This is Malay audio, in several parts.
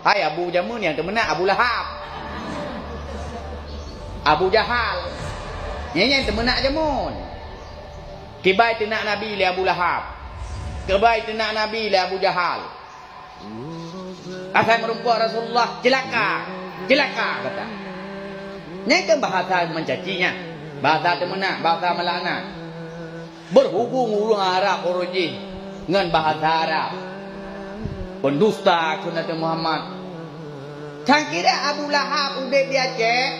Hai Abu Jamun yang temenak Abu Lahab, Abu Jahal. Yang temenak Jamun. Kibai tenak Nabi le Abu Lahab. Kibai tenak Nabi le Abu Jahal. Asal merumpuak Rasulullah celaka. Celaka kata. Ini kan bahasa mencacinya. Bahasa temenak, bahasa melaknat. Berhubung urang Arab orangnya dengan bahasa Arab. Pendusta sunnah Muhammad. Sang kira Abu Lahab udah dia cek.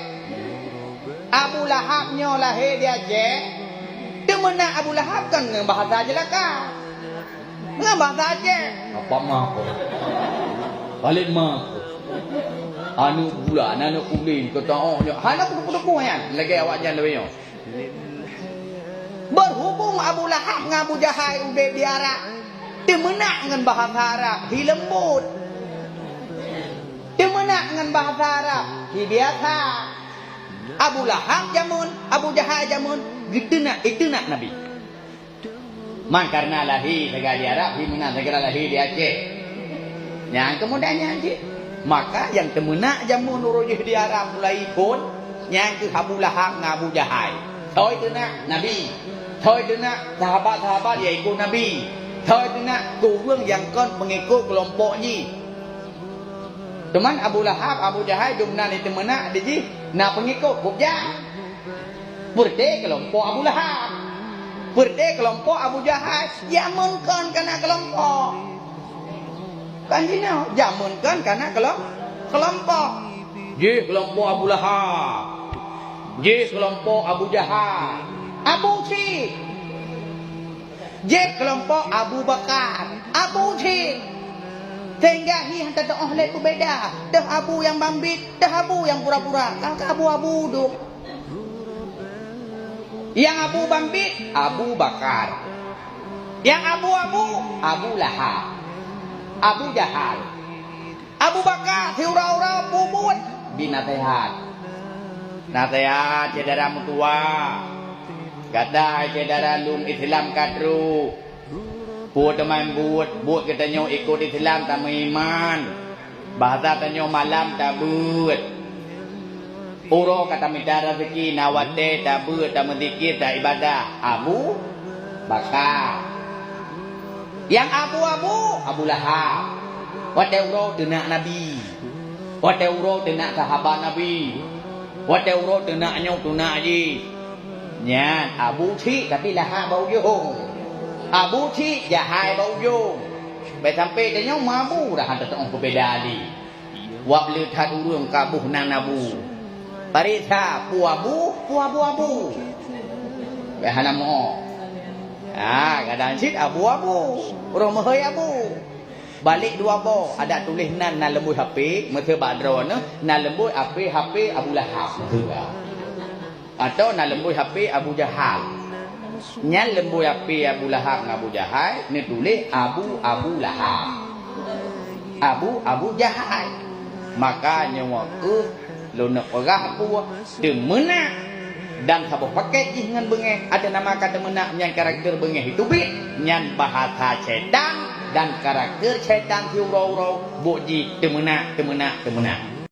Abu Lahab nyo lahir dia cek. Temenak Abu Lahab kan dengan bahasa jelaka. Dengan bahasa cek. Apa mah? Balik mah. Anu bulan, anu kulin, kata oh, hana kudu-kudu kan, lagi awak jangan lebih. Berhubung Abu Lahab dengan Abu Jahal udah biara, temenak dengan bahasa Arab, hi lembut. Temenak dengan bahasa Arab, hi biasa. Abu Lahab jamun, Abu Jahal jamun, itu nak Nabi. Man karena lahir negara di Arab, hi mana negara lahir di Aceh. Yang kemudiannya Aceh. Maka yang temenak jamun urujih di Arab mulai pun yang ke Abu Lahab dengan Abu Jahal. Thôi tu nak Nabi. Thôi tu nak sahabat-sahabat yang ikut Nabi. Thôi tu nak turun yang kon pengikut kelompok ni. Teman Abu Lahab, Abu Jahal jumlah ni temenak dia nak pengikut bukjah. Berde kelompok Abu Lahab. Berde kelompok Abu Jahal. Jamun kon kena kelompok. Kan dina jamun kan karena kelompok. Ye kelompok Abu Lahab. Ye kelompok Abu Jahal. Abu Syekh. Ye kelompok Abu Bakar. Abu Syekh. Sehingga hi hantar doa oleh berbeda. Dah Abu yang bambit, dah Abu yang pura-pura. Kalau Abu-Abu duk. Yang Abu bambit, Abu Bakar. Yang Abu-Abu, Abu Lahab. Abu Jahal, Abu Bakar, hiurau-urau puput binatehat. Natehat cedera mutua. Kata cedera lum Islam kadru. Buat teman buat kita nyo ikut Islam tak iman. Bahasa tanyo malam tak buat. Uro kata minta rezeki nawate tak buat tak menzikir tak ibadah. Abu Bakar. Yang abu-abu Abu Lahab. Wateuro tenak Nabi. Wateuro tenak sahabat Nabi. Wateuro tenak nyok tenak ji. Nya Abu Syekh tapi Lahab bau jong. Abu Syekh Jahal bau jong. Bai sampai dia nyok mabu dah hantar tong berbeda di. Wab le that urang kabuh nang nabu. Parisa pu abu. Bai hanamo. Kadang sit abu-abu. Orang mahai abu. Balik dua bo. Ada tulis nan lembut HP. Masa badron. Nan lembut HP Abu Lahab. Atau nan lembut HP Abu Jahal. Nyan lembut HP Abu Lahab dengan Abu Jahal. Ni tulis Abu Lahab. Abu Jahal. Maka nyawa lo nak perah abu. Demenak. Dan sabuh pakai dengan bengeh ada nama kata menak yang karakter bengeh itu bit yang bahasa setan dan karakter setan hiurau-urau boji temenak